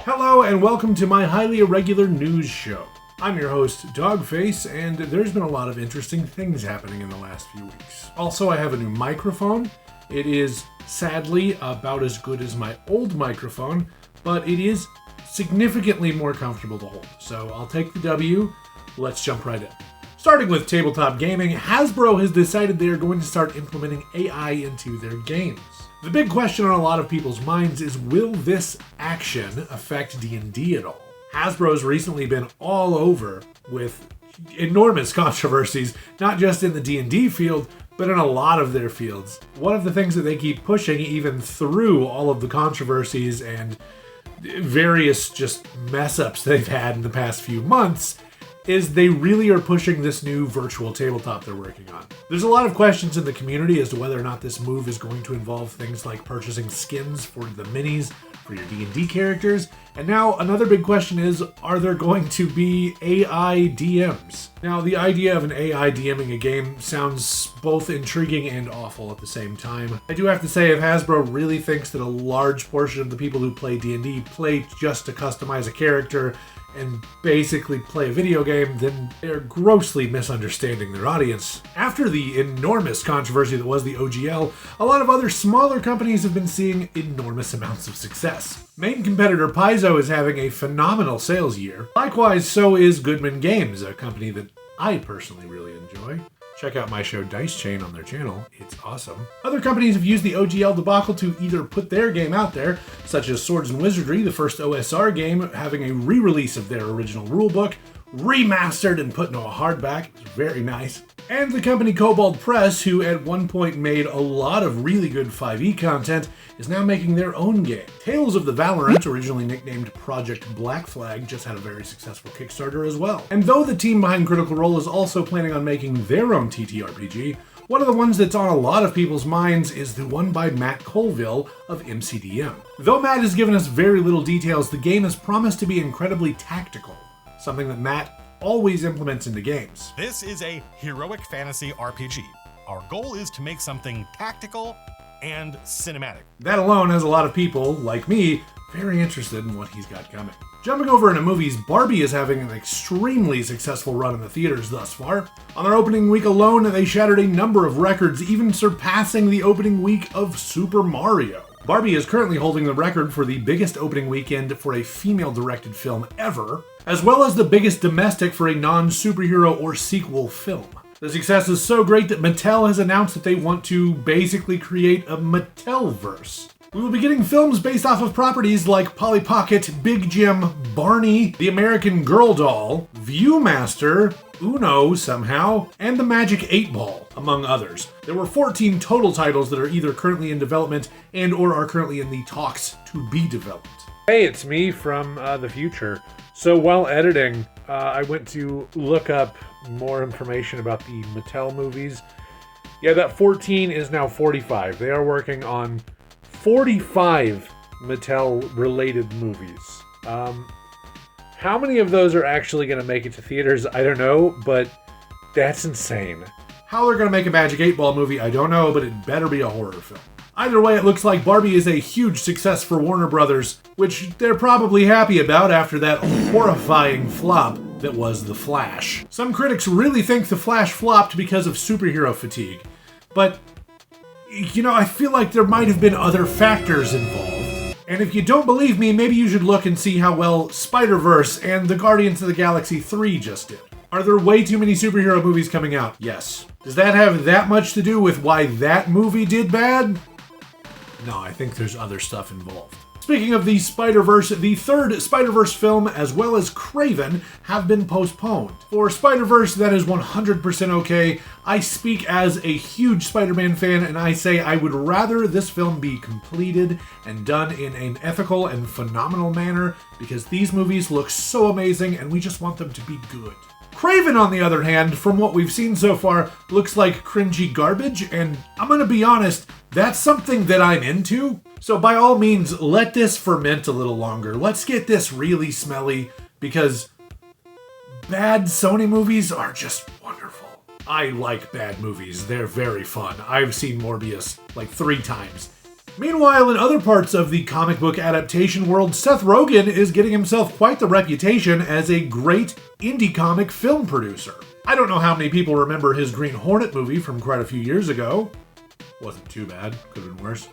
Hello and welcome to my highly irregular news show. I'm your host, Dogface, and there's been a lot of interesting things happening in the last few weeks. Also, I have a new microphone. It is, sadly, about as good as my old microphone, but it is significantly more comfortable to hold. So I'll take the W. Let's jump right in. Starting with tabletop gaming, Hasbro has decided they are going to start implementing AI into their games. The big question on a lot of people's minds is, will this action affect D&D at all? Hasbro's recently been all over with enormous controversies, not just in the D&D field, but in a lot of their fields. One of the things that they keep pushing, even through all of the controversies and various just mess-ups they've had in the past few months, is they really are pushing this new virtual tabletop they're working on. There's a lot of questions in the community as to whether or not this move is going to involve things like purchasing skins for the minis for your D&D characters. And now another big question is, are there going to be AI DMs? Now, the idea of an AI DMing a game sounds both intriguing and awful at the same time. I do have to say, if Hasbro really thinks that a large portion of the people who play D&D play just to customize a character and basically play a video game, then they're grossly misunderstanding their audience. After the enormous controversy that was the OGL, a lot of other smaller companies have been seeing enormous amounts of success. Main competitor Paizo is having a phenomenal sales year. Likewise, so is Goodman Games, a company that I personally really enjoy. Check out my show Dice Chain on their channel, it's awesome. Other companies have used the OGL debacle to either put their game out there, such as Swords and Wizardry, the first OSR game, having a re-release of their original rulebook, remastered and put into a hardback. It's very nice. And the company Kobold Press, who at one point made a lot of really good 5e content, is now making their own game. Tales of the Valorant, originally nicknamed Project Black Flag, just had a very successful Kickstarter as well. And though the team behind Critical Role is also planning on making their own TTRPG, one of the ones that's on a lot of people's minds is the one by Matt Colville of MCDM. Though Matt has given us very little details, the game is promised to be incredibly tactical, something that Matt always implements into games. This is a heroic fantasy RPG. Our goal is to make something tactical and cinematic. That alone has a lot of people, like me, very interested in what he's got coming. Jumping over into movies, Barbie is having an extremely successful run in the theaters thus far. On their opening week alone, they shattered a number of records, even surpassing the opening week of Super Mario. Barbie is currently holding the record for the biggest opening weekend for a female-directed film ever, as well as the biggest domestic for a non-superhero or sequel film. The success is so great that Mattel has announced that they want to basically create a Mattel-Verse. We will be getting films based off of properties like Polly Pocket, Big Jim, Barney, The American Girl Doll, Viewmaster, Uno somehow, and the Magic 8 Ball, among others. There were 14 total titles that are either currently in development and or are currently in the talks to be developed. Hey, it's me from the future. So while editing, I went to look up more information about the Mattel movies. Yeah, that 14 is now 45. They are working on 45 Mattel-related movies. How many of those are actually going to make it to theaters? I don't know, but that's insane. How they're going to make a Magic 8 Ball movie, I don't know, but it better be a horror film. Either way, it looks like Barbie is a huge success for Warner Brothers, which they're probably happy about after that horrifying flop that was The Flash. Some critics really think The Flash flopped because of superhero fatigue, but I feel like there might have been other factors involved. And if you don't believe me, maybe you should look and see how well Spider-Verse and the Guardians of the Galaxy 3 just did. Are there way too many superhero movies coming out? Yes. Does that have that much to do with why that movie did bad? No, I think there's other stuff involved. Speaking of the Spider-Verse, the third Spider-Verse film, as well as Kraven, have been postponed. For Spider-Verse, that is 100% okay. I speak as a huge Spider-Man fan, and I say I would rather this film be completed and done in an ethical and phenomenal manner, because these movies look so amazing, and we just want them to be good. Kraven, on the other hand, from what we've seen so far, looks like cringy garbage, and I'm gonna be honest, that's something that I'm into. So by all means, let this ferment a little longer. Let's get this really smelly, because bad Sony movies are just wonderful. I like bad movies. They're very fun. I've seen Morbius like 3 times. Meanwhile, in other parts of the comic book adaptation world, Seth Rogen is getting himself quite the reputation as a great indie comic film producer. I don't know how many people remember his Green Hornet movie from quite a few years ago. Wasn't too bad, could have been worse.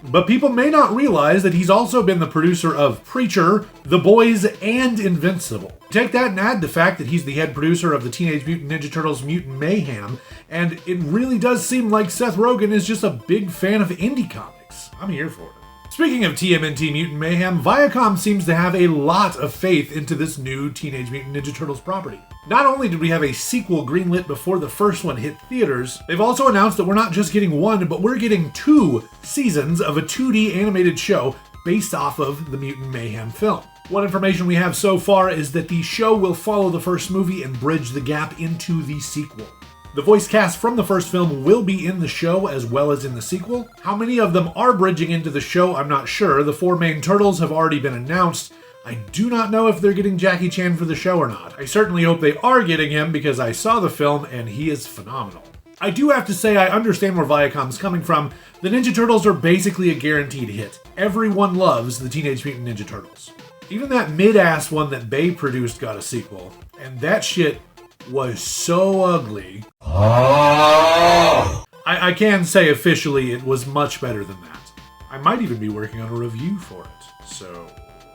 But people may not realize that he's also been the producer of Preacher, The Boys, and Invincible. Take that and add the fact that he's the head producer of the Teenage Mutant Ninja Turtles Mutant Mayhem, and it really does seem like Seth Rogen is just a big fan of indie comics. I'm here for it. Speaking of TMNT Mutant Mayhem, Viacom seems to have a lot of faith into this new Teenage Mutant Ninja Turtles property. Not only did we have a sequel greenlit before the first one hit theaters, they've also announced that we're not just getting one, but we're getting 2 seasons of a 2D animated show based off of the Mutant Mayhem film. What information we have so far is that the show will follow the first movie and bridge the gap into the sequel. The voice cast from the first film will be in the show as well as in the sequel. How many of them are bridging into the show, I'm not sure. The 4 main turtles have already been announced. I do not know if they're getting Jackie Chan for the show or not. I certainly hope they are getting him because I saw the film and he is phenomenal. I do have to say I understand where Viacom's coming from. The Ninja Turtles are basically a guaranteed hit. Everyone loves the Teenage Mutant Ninja Turtles. Even that mid-ass one that Bay produced got a sequel, and that shit was so ugly. I can say officially it was much better than that. I might even be working on a review for it, so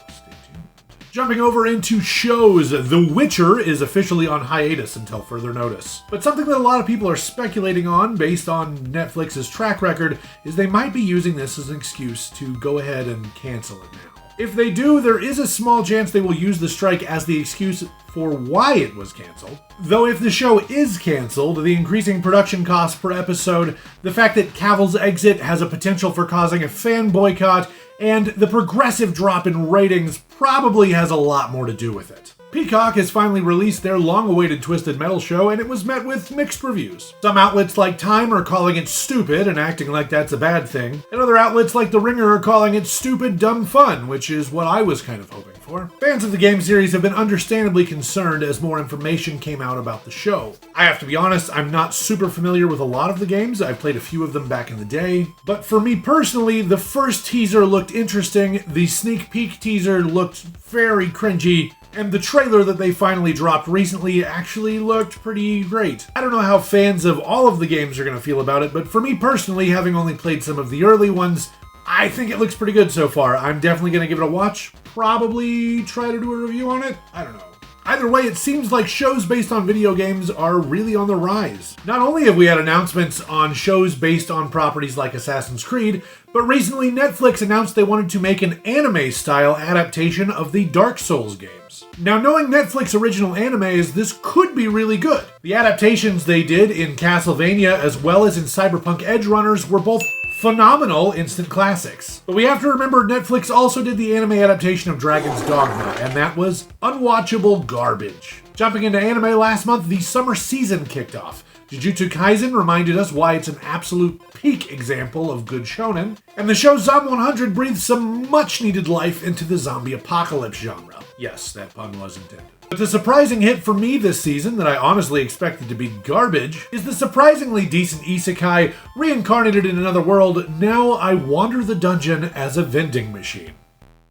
stay tuned. Jumping over into shows, The Witcher is officially on hiatus until further notice. But something that a lot of people are speculating on based on Netflix's track record is they might be using this as an excuse to go ahead and cancel it now. If they do, there is a small chance they will use the strike as the excuse for why it was canceled. Though if the show is canceled, the increasing production costs per episode, the fact that Cavill's exit has a potential for causing a fan boycott, and the progressive drop in ratings probably has a lot more to do with it. Peacock has finally released their long-awaited Twisted Metal show, and it was met with mixed reviews. Some outlets like Time are calling it stupid and acting like that's a bad thing, and other outlets like The Ringer are calling it stupid, dumb fun, which is what I was kind of hoping for. Fans of the game series have been understandably concerned as more information came out about the show. I have to be honest, I'm not super familiar with a lot of the games. I've played a few of them back in the day, but for me personally, the first teaser looked interesting, the sneak peek teaser looked very cringy, and the trailer that they finally dropped recently actually looked pretty great. I don't know how fans of all of the games are going to feel about it, but for me personally, having only played some of the early ones, I think it looks pretty good so far. I'm definitely going to give it a watch, probably try to do a review on it. I don't know. Either way, it seems like shows based on video games are really on the rise. Not only have we had announcements on shows based on properties like Assassin's Creed, but recently Netflix announced they wanted to make an anime-style adaptation of the Dark Souls games. Now, knowing Netflix original animes, this could be really good. The adaptations they did in Castlevania as well as in Cyberpunk Edge Runners were both phenomenal instant classics. But we have to remember Netflix also did the anime adaptation of Dragon's Dogma, and that was unwatchable garbage. Jumping into anime last month, the summer season kicked off. Jujutsu Kaisen reminded us why it's an absolute peak example of good shonen, and the show Zom 100 breathed some much-needed life into the zombie apocalypse genre. Yes, that pun was intended. But the surprising hit for me this season that I honestly expected to be garbage is the surprisingly decent isekai reincarnated in another world. Now I wander the dungeon as a vending machine.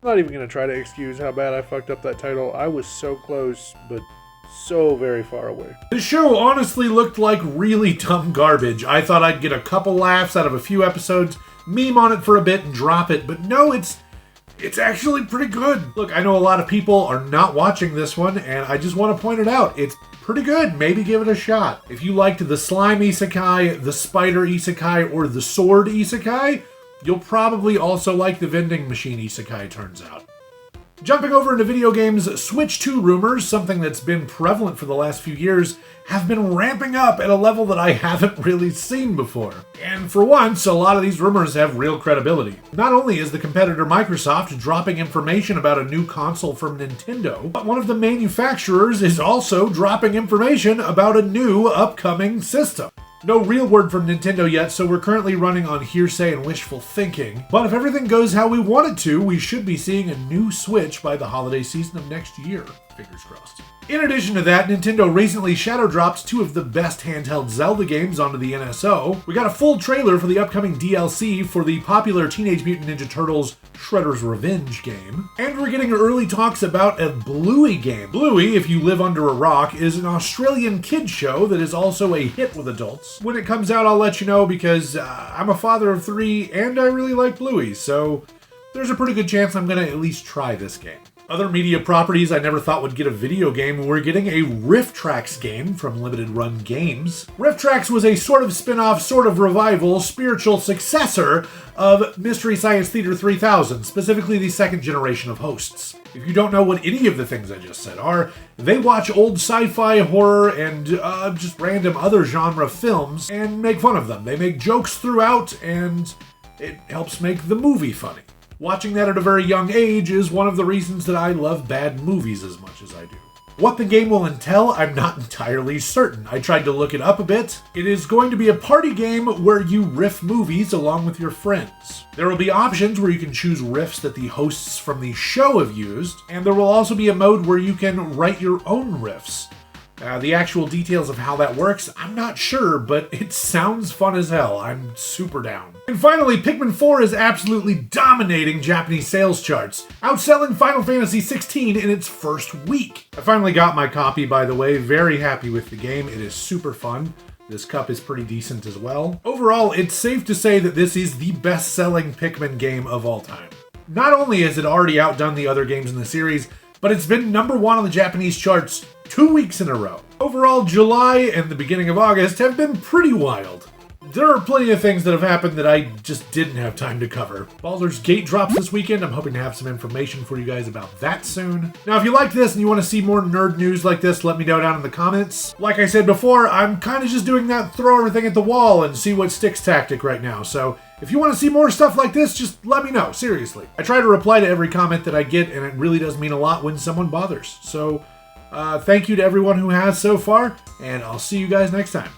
I'm not even going to try to excuse how bad I fucked up that title. I was so close, but so very far away. The show honestly looked like really dumb garbage. I thought I'd get a couple laughs out of a few episodes, meme on it for a bit and drop it, but no, it's actually pretty good. Look, I know a lot of people are not watching this one, and I just want to point it out. It's pretty good. Maybe give it a shot. If you liked the slime isekai, the spider isekai, or the sword isekai, you'll probably also like the vending machine isekai, turns out. Jumping over into video games, Switch 2 rumors, something that's been prevalent for the last few years, have been ramping up at a level that I haven't really seen before. And for once, a lot of these rumors have real credibility. Not only is the competitor Microsoft dropping information about a new console from Nintendo, but one of the manufacturers is also dropping information about a new upcoming system. No real word from Nintendo yet, so we're currently running on hearsay and wishful thinking. But if everything goes how we want it to, we should be seeing a new Switch by the holiday season of next year. Fingers crossed. In addition to that, Nintendo recently shadow dropped 2 of the best handheld Zelda games onto the NSO. We got a full trailer for the upcoming DLC for the popular Teenage Mutant Ninja Turtles Shredder's Revenge game. And we're getting early talks about a Bluey game. Bluey, if you live under a rock, is an Australian kids show that is also a hit with adults. When it comes out, I'll let you know because I'm a father of 3 and I really like Bluey, so there's a pretty good chance I'm going to at least try this game. Other media properties I never thought would get a video game, we're getting a Rift Tracks game from Limited Run Games. Rift Tracks was a sort of spin-off, sort of revival, spiritual successor of Mystery Science Theater 3000, specifically the second generation of hosts. If you don't know what any of the things I just said are, they watch old sci-fi, horror, and just random other genre films and make fun of them. They make jokes throughout, and it helps make the movie funny. Watching that at a very young age is one of the reasons that I love bad movies as much as I do. What the game will entail, I'm not entirely certain. I tried to look it up a bit. It is going to be a party game where you riff movies along with your friends. There will be options where you can choose riffs that the hosts from the show have used, and there will also be a mode where you can write your own riffs. The actual details of how that works, I'm not sure, but it sounds fun as hell. I'm super down. And finally, Pikmin 4 is absolutely dominating Japanese sales charts, outselling Final Fantasy XVI in its first week. I finally got my copy, by the way. Very happy with the game. It is super fun. This cup is pretty decent as well. Overall, it's safe to say that this is the best-selling Pikmin game of all time. Not only has it already outdone the other games in the series, but it's been number 1 on the Japanese charts 2 weeks in a row. Overall, July and the beginning of August have been pretty wild. There are plenty of things that have happened that I just didn't have time to cover. Baldur's Gate drops this weekend. I'm hoping to have some information for you guys about that soon. Now, if you like this and you want to see more nerd news like this, let me know down in the comments. Like I said before, I'm kind of just doing that throw everything at the wall and see what sticks tactic right now. So if you want to see more stuff like this, just let me know, seriously. I try to reply to every comment that I get, and it really does mean a lot when someone bothers. So thank you to everyone who has so far, and I'll see you guys next time.